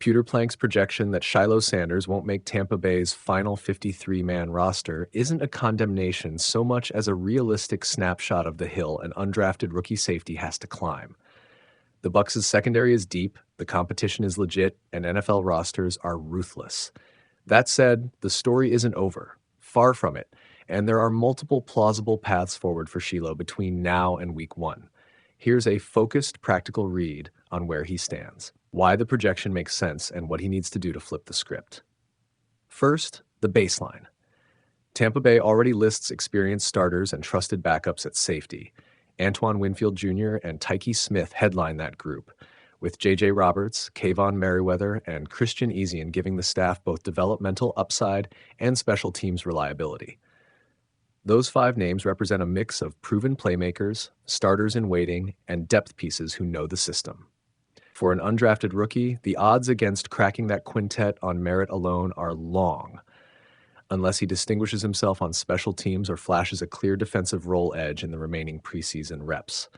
Pewter Plank's projection that Shilo Sanders won't make Tampa Bay's final 53-man roster isn't a condemnation so much as a realistic snapshot of the hill an undrafted rookie safety has to climb. The Bucs' secondary is deep, the competition is legit, and NFL rosters are ruthless. That said, the story isn't over. Far from it, and there are multiple plausible paths forward for Shilo between now and Week 1. Here's a focused, practical read on where he stands, why the projection makes sense, and what he needs to do to flip the script. First, the baseline. Tampa Bay already lists experienced starters and trusted backups at safety. Antoine Winfield Jr. and Tyke Smith headline that group, with J.J. Roberts, Kayvon Merriweather, and Christian Ezian giving the staff both developmental upside and special teams reliability. Those 5 names represent a mix of proven playmakers, starters in waiting, and depth pieces who know the system. For an undrafted rookie, the odds against cracking that quintet on merit alone are long, unless he distinguishes himself on special teams or flashes a clear defensive role edge in the remaining preseason reps.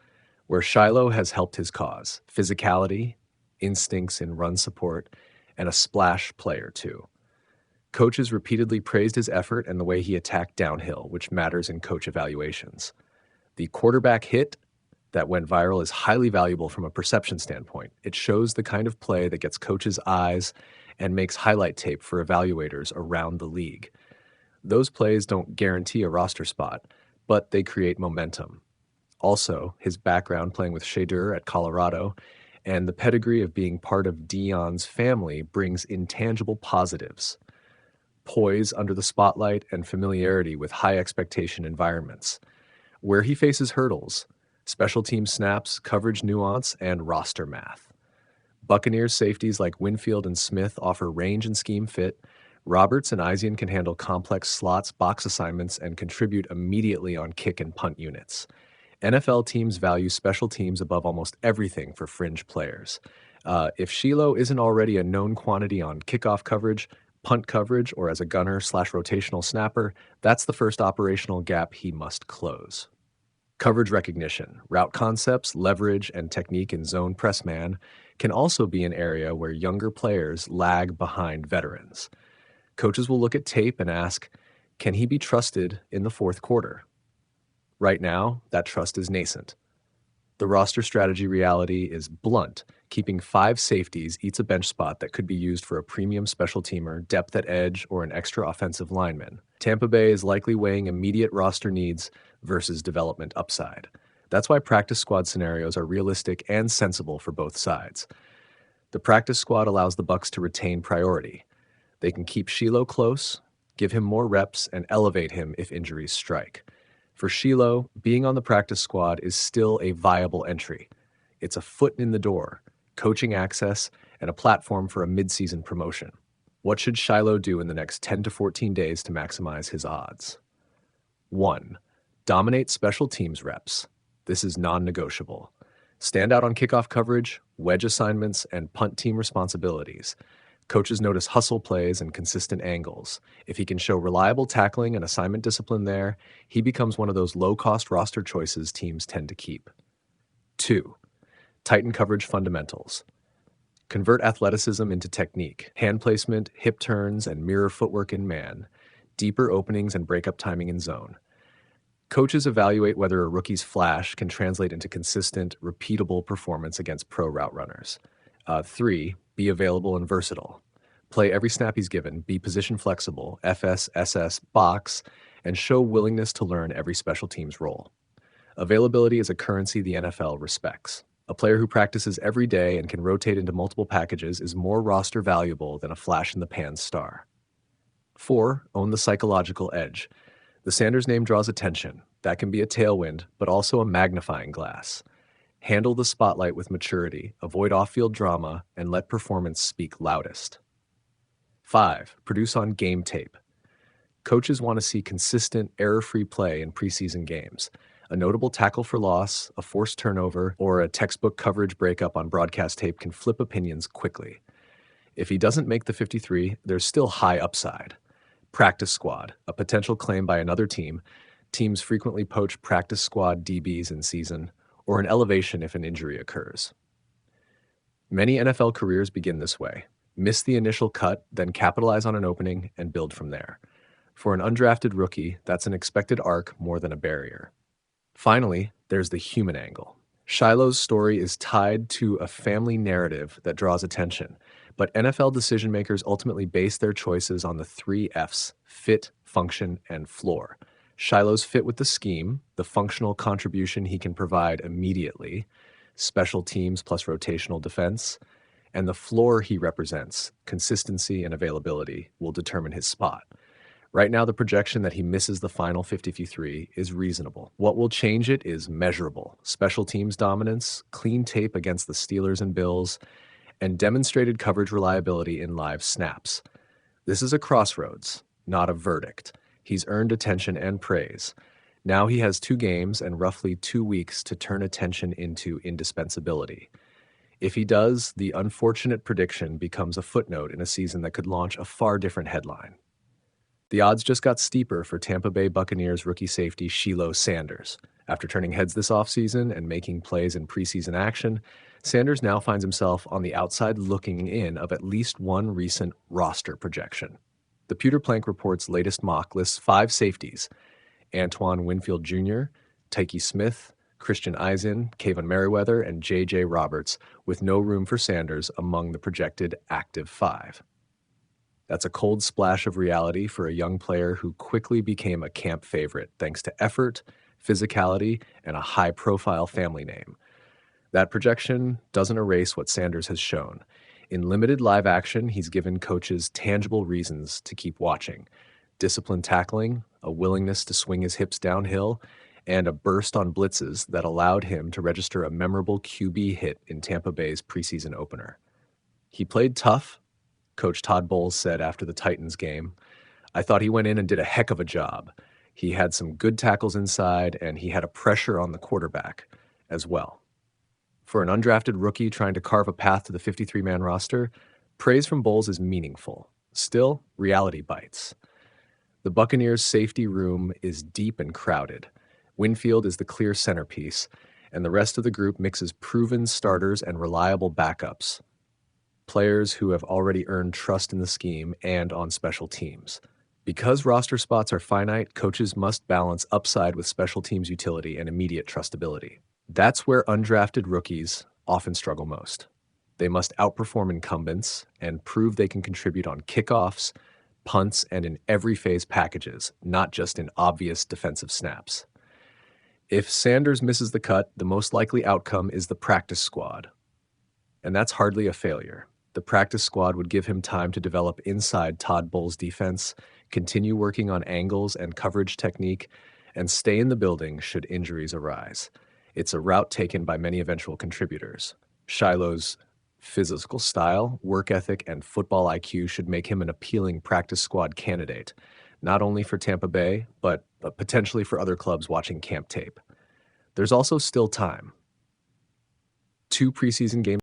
Where Shilo has helped his cause, physicality, instincts in run support, and a splash play or two. Coaches repeatedly praised his effort and the way he attacked downhill, which matters in coach evaluations. The quarterback hit that went viral is highly valuable from a perception standpoint. It shows the kind of play that gets coaches' eyes and makes highlight tape for evaluators around the league. Those plays don't guarantee a roster spot, but they create momentum. Also, his background playing with Shadur at Colorado and the pedigree of being part of Deion's family brings intangible positives. Poise under the spotlight and familiarity with high expectation environments. Where he faces hurdles, special team snaps, coverage nuance, and roster math. Buccaneers safeties like Winfield and Smith offer range and scheme fit. Roberts and Ezian can handle complex slots, box assignments, and contribute immediately on kick and punt units. NFL teams value special teams above almost everything for fringe players. If Shilo isn't already a known quantity on kickoff coverage, punt coverage, or as a gunner/rotational snapper, that's the first operational gap he must close. Coverage recognition, route concepts, leverage, and technique in zone press man can also be an area where younger players lag behind veterans. Coaches will look at tape and ask, can he be trusted in the fourth quarter? Right now, that trust is nascent. The roster strategy reality is blunt. Keeping 5 safeties eats a bench spot that could be used for a premium special teamer, depth at edge, or an extra offensive lineman. Tampa Bay is likely weighing immediate roster needs versus development upside. That's why practice squad scenarios are realistic and sensible for both sides. The practice squad allows the Bucs to retain priority. They can keep Shilo close, give him more reps, and elevate him if injuries strike. For Shilo, being on the practice squad is still a viable entry. It's a foot in the door, coaching access, and a platform for a midseason promotion. What should Shilo do in the next 10 to 14 days to maximize his odds? 1. Dominate special teams reps. This is non-negotiable. Stand out on kickoff coverage, wedge assignments, and punt team responsibilities. Coaches notice hustle plays and consistent angles. If he can show reliable tackling and assignment discipline there, he becomes one of those low-cost roster choices teams tend to keep. 2. Tighten coverage fundamentals. Convert athleticism into technique, hand placement, hip turns, and mirror footwork in man, deeper openings and breakup timing in zone. Coaches evaluate whether a rookie's flash can translate into consistent, repeatable performance against pro route runners. 3. Be available and versatile. Play every snap he's given, be position flexible, FS, SS, box, and show willingness to learn every special teams role. Availability is a currency the NFL respects. A player who practices every day and can rotate into multiple packages is more roster valuable than a flash-in-the-pan star. 4. Own the psychological edge. The Sanders name draws attention. That can be a tailwind, but also a magnifying glass. Handle the spotlight with maturity, avoid off-field drama, and let performance speak loudest. 5. Produce on game tape. Coaches want to see consistent, error-free play in preseason games. A notable tackle for loss, a forced turnover, or a textbook coverage breakup on broadcast tape can flip opinions quickly. If he doesn't make the 53, there's still high upside. Practice squad, a potential claim by another team. Teams frequently poach practice squad DBs in season, or an elevation if an injury occurs. Many NFL careers begin this way. Miss the initial cut, then capitalize on an opening and build from there. For an undrafted rookie, that's an expected arc more than a barrier. Finally, there's the human angle. Shiloh's story is tied to a family narrative that draws attention, but NFL decision makers ultimately base their choices on the three F's: fit, function, and floor. Shiloh's fit with the scheme, the functional contribution he can provide immediately, special teams plus rotational defense, and the floor he represents, consistency and availability, will determine his spot. Right now, the projection that he misses the final 53 is reasonable. What will change it is measurable: special teams dominance, clean tape against the Steelers and Bills, and demonstrated coverage reliability in live snaps. This is a crossroads, not a verdict. He's earned attention and praise. Now he has 2 games and roughly 2 weeks to turn attention into indispensability. If he does, the unfortunate prediction becomes a footnote in a season that could launch a far different headline. The odds just got steeper for Tampa Bay Buccaneers rookie safety Shilo Sanders. After turning heads this offseason and making plays in preseason action, Sanders now finds himself on the outside looking in of at least one recent roster projection. The Pewter Plank Report's latest mock lists 5 safeties: Antoine Winfield Jr., Tyke Smith, Christian Eisen, Kayvon Merriweather, and J.J. Roberts, with no room for Sanders among the projected active 5. That's a cold splash of reality for a young player who quickly became a camp favorite thanks to effort, physicality, and a high-profile family name. That projection doesn't erase what Sanders has shown. In limited live action, he's given coaches tangible reasons to keep watching: disciplined tackling, a willingness to swing his hips downhill, and a burst on blitzes that allowed him to register a memorable QB hit in Tampa Bay's preseason opener. He played tough. Coach Todd Bowles said after the Titans game, "I thought he went in and did a heck of a job. He had some good tackles inside, and he had a pressure on the quarterback as well." For an undrafted rookie trying to carve a path to the 53-man roster, praise from Bowles is meaningful. Still, reality bites. The Buccaneers' safety room is deep and crowded. Winfield is the clear centerpiece, and the rest of the group mixes proven starters and reliable backups, players who have already earned trust in the scheme and on special teams. Because roster spots are finite, coaches must balance upside with special teams utility and immediate trustability. That's where undrafted rookies often struggle most. They must outperform incumbents and prove they can contribute on kickoffs, punts, and in every phase packages, not just in obvious defensive snaps. If Sanders misses the cut, the most likely outcome is the practice squad. And that's hardly a failure. The practice squad would give him time to develop inside Todd Bowles' defense, continue working on angles and coverage technique, and stay in the building should injuries arise. It's a route taken by many eventual contributors. Shiloh's physical style, work ethic, and football IQ should make him an appealing practice squad candidate, not only for Tampa Bay, but potentially for other clubs watching camp tape. There's also still time. 2 preseason games